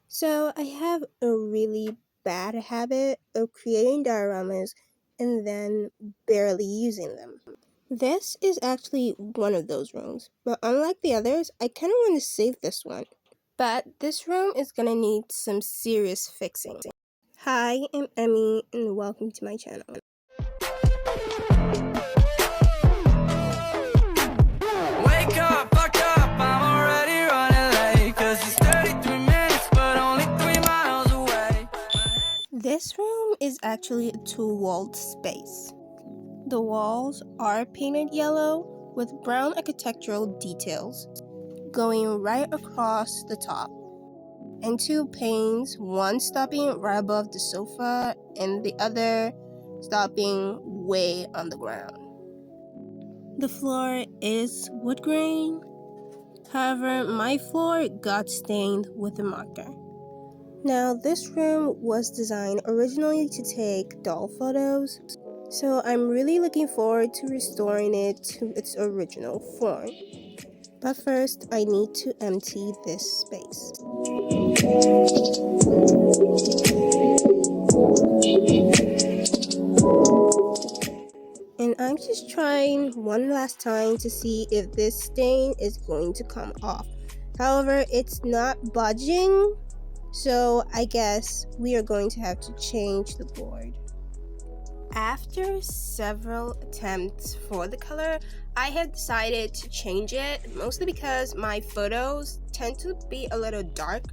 So I have a really bad habit of creating dioramas and then barely using them. This is actually one of those rooms, but unlike the others, I kind of want to save this one. But this room is gonna need some serious fixing. Hi, I'm Emmy and welcome to my channel. Wake up, fuck up, I'm already running late. Cause it's 33 minutes, but only 3 miles away. This room is actually a two-walled space. The walls are painted yellow with brown architectural details going right across the top, and two panes, one stopping right above the sofa and the other stopping way on the ground. The floor is wood grain, however, my floor got stained with a marker. Now, this room was designed originally to take doll photos, so I'm really looking forward to restoring it to its original form. But first, I need to empty this space. And I'm just trying one last time to see if this stain is going to come off. However, it's not budging, so I guess we are going to have to change the board. After several attempts for the color, I had decided to change it, mostly because my photos tend to be a little dark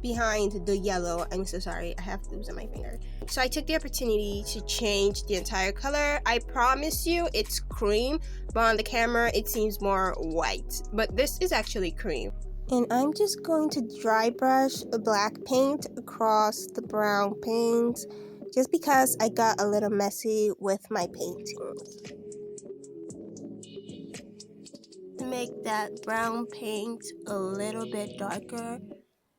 behind the yellow. I'm so sorry, I have blues on my finger. So I took the opportunity to change the entire color. I promise you it's cream, but on the camera it seems more white. But this is actually cream. And I'm just going to dry brush a black paint across the brown paint, just because I got a little messy with my painting. To make that brown paint a little bit darker,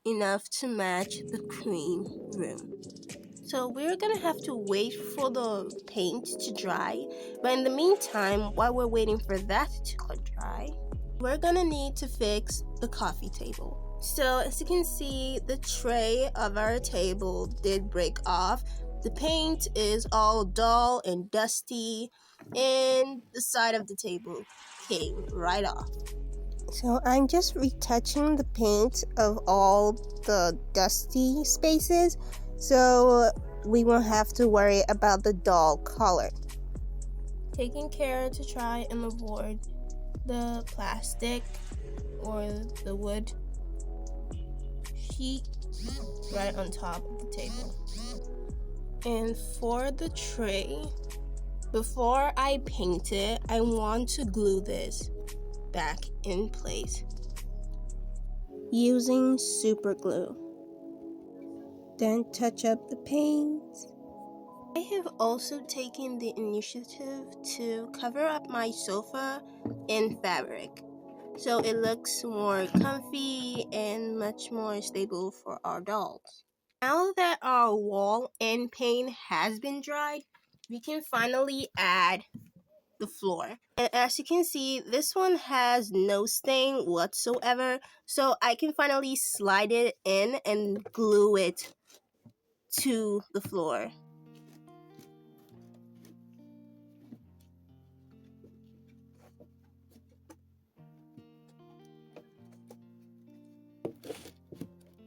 enough to match the cream room. So we're gonna have to wait for the paint to dry, but in the meantime, while we're waiting for that to dry, we're gonna need to fix the coffee table. So as you can see, the tray of our table did break off. The paint is all dull and dusty, and the side of the table came right off. So I'm just retouching the paint of all the dusty spaces, so we won't have to worry about the dull color. Taking care to try and avoid the plastic or the wood sheet right on top of the table. And for the tray, before I paint it, I want to glue this back in place using super glue. Then touch up the paint. I have also taken the initiative to cover up my sofa in fabric, so it looks more comfy and much more stable for our dolls. Now that our wall and paint has been dried, we can finally add the floor. And as you can see, this one has no stain whatsoever, so I can finally slide it in and glue it to the floor.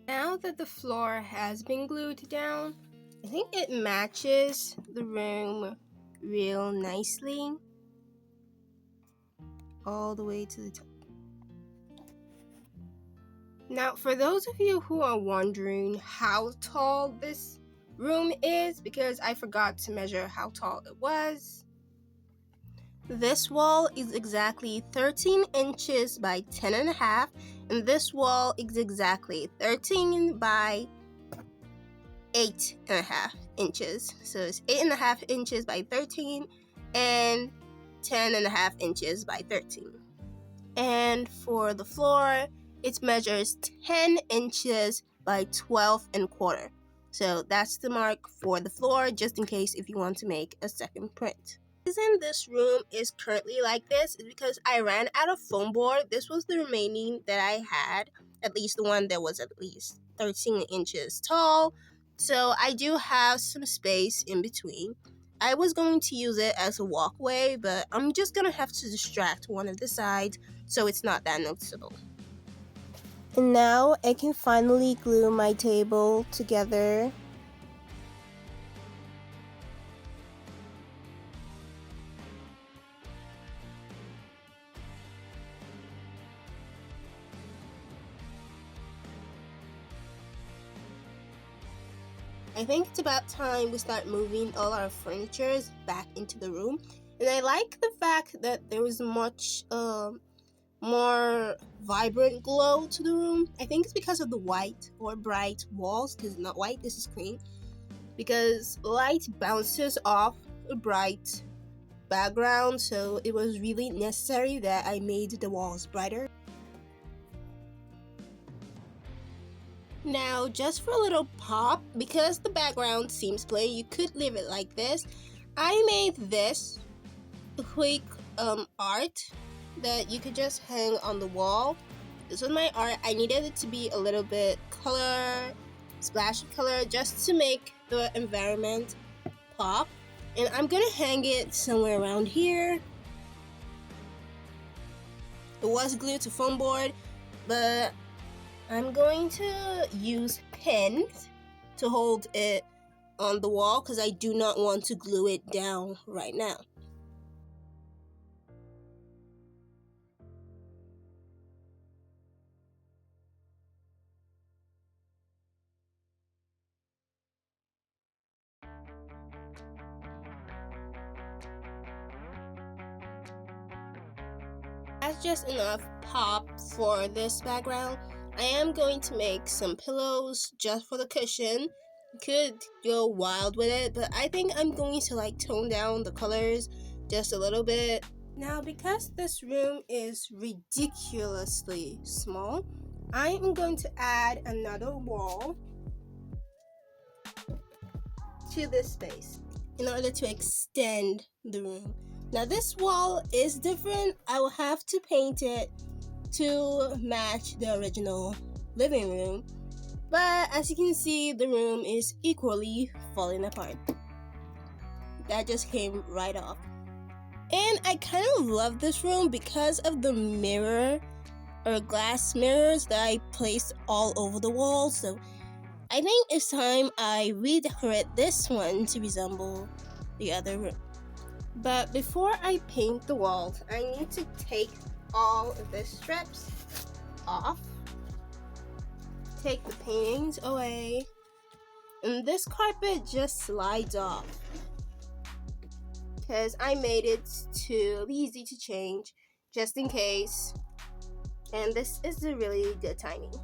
Now that the floor has been glued down, I think it matches the room real nicely all the way to the top. Now, for those of you who are wondering how tall this room is, because I forgot to measure how tall it was, this wall is exactly 13 inches by 10 and a half, and this wall is exactly 13 by 8 and a half inches. So it's 8 and a half inches by 13 and 10 and a half inches by 13. And for the floor, it measures 10 inches by 12 and a quarter. So that's the mark for the floor, just in case if you want to make a second print. The reason this room is currently like this is because I ran out of foam board. This was the remaining that I had. at least the one that was at least 13 inches tall. So I do have some space in between. I was going to use it as a walkway, but I'm just gonna have to distract one of the sides so it's not that noticeable. And now I can finally glue my table together. I think it's about time we start moving all our furniture back into the room. And I like the fact that there was much more vibrant glow to the room. I think it's because of the white or bright walls, because not white, this is cream. Because light bounces off a bright background, so it was really necessary that I made the walls brighter. Now, just for a little pop, because the background seems plain, you could leave it like this. I made this quick art that you could just hang on the wall. This was my art. I needed it to be a little bit color, splashy color, just to make the environment pop. And I'm gonna hang it somewhere around here. It was glued to foam board, but I'm going to use pins to hold it on the wall because I do not want to glue it down right now. That's just enough pop for this background. I am going to make some pillows just for the cushion. Could go wild with it, but I think I'm going to like tone down the colors just a little bit. Now, because this room is ridiculously small, I am going to add another wall to this space in order to extend the room. Now, this wall is different. I will have to paint it to match the original living room, but as you can see, the room is equally falling apart. That just came right off. And I kind of love this room because of the mirror or glass mirrors that I placed all over the walls. So I think it's time I redecorate this one to resemble the other room. But before I paint the walls, I need to take all of the strips off, take the paintings away, and this carpet just slides off because I made it too easy to change just in case, and this is a really good timing.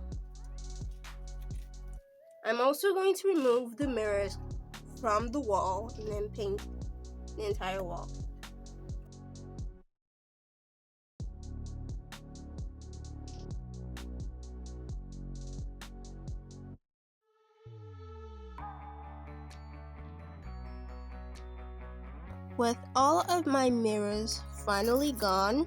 I'm also going to remove the mirrors from the wall and then paint the entire wall. With all of my mirrors finally gone,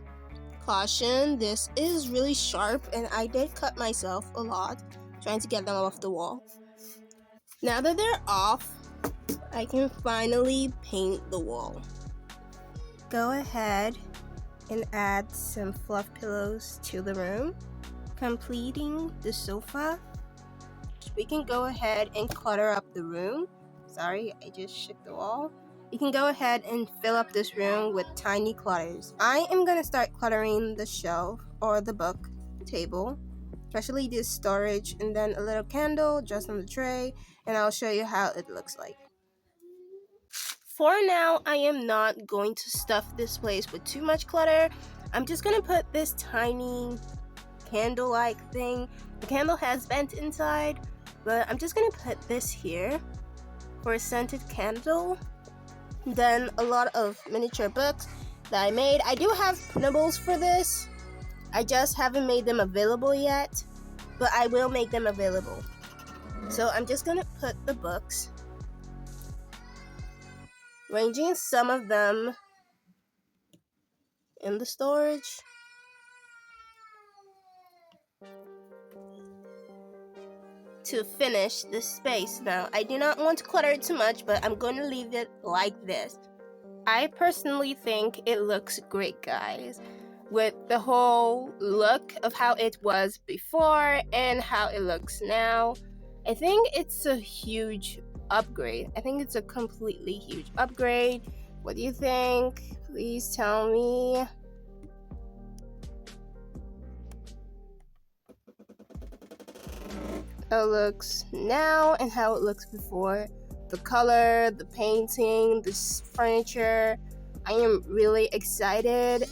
caution, this is really sharp and I did cut myself a lot trying to get them off the wall. Now that they're off, I can finally paint the wall. Go ahead and add some fluff pillows to the room, completing the sofa. We can go ahead and clutter up the room. Sorry, I just shook the wall. You can go ahead and fill up this room with tiny clutters. I am going to start cluttering the shelf or the book table, especially this storage, and then a little candle just on the tray, and I'll show you how it looks like. For now, I am not going to stuff this place with too much clutter. I'm just going to put this tiny candle-like thing. The candle has vent inside, but I'm just going to put this here for a scented candle. Then a lot of miniature books that I made. I do have printables for this. I just haven't made them available yet, but I will make them available. So I'm just gonna put the books, ranging some of them in the storage. to finish the space. Now, I do not want to clutter it too much, but I'm going to leave it like this. I personally think it looks great, guys, with the whole look of how it was before and how it looks now. I think it's a huge upgrade. I think it's a completely huge upgrade. What do you think? Please tell me. How it looks now and how it looks before. The color, the painting, the furniture. I am really excited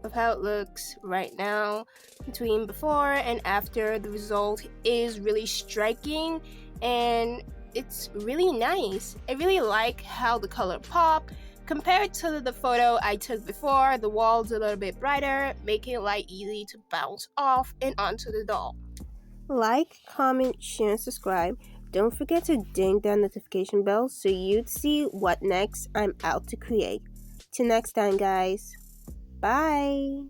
of how it looks right now between before and after. The result is really striking and it's really nice. I really like how the color pop. Compared to the photo I took before, the walls a little bit brighter, making it like easy to bounce off and onto the doll. Like, comment, share, and subscribe. Don't forget to ding that notification bell so you'd see what next I'm out to create. Till next time, guys. Bye.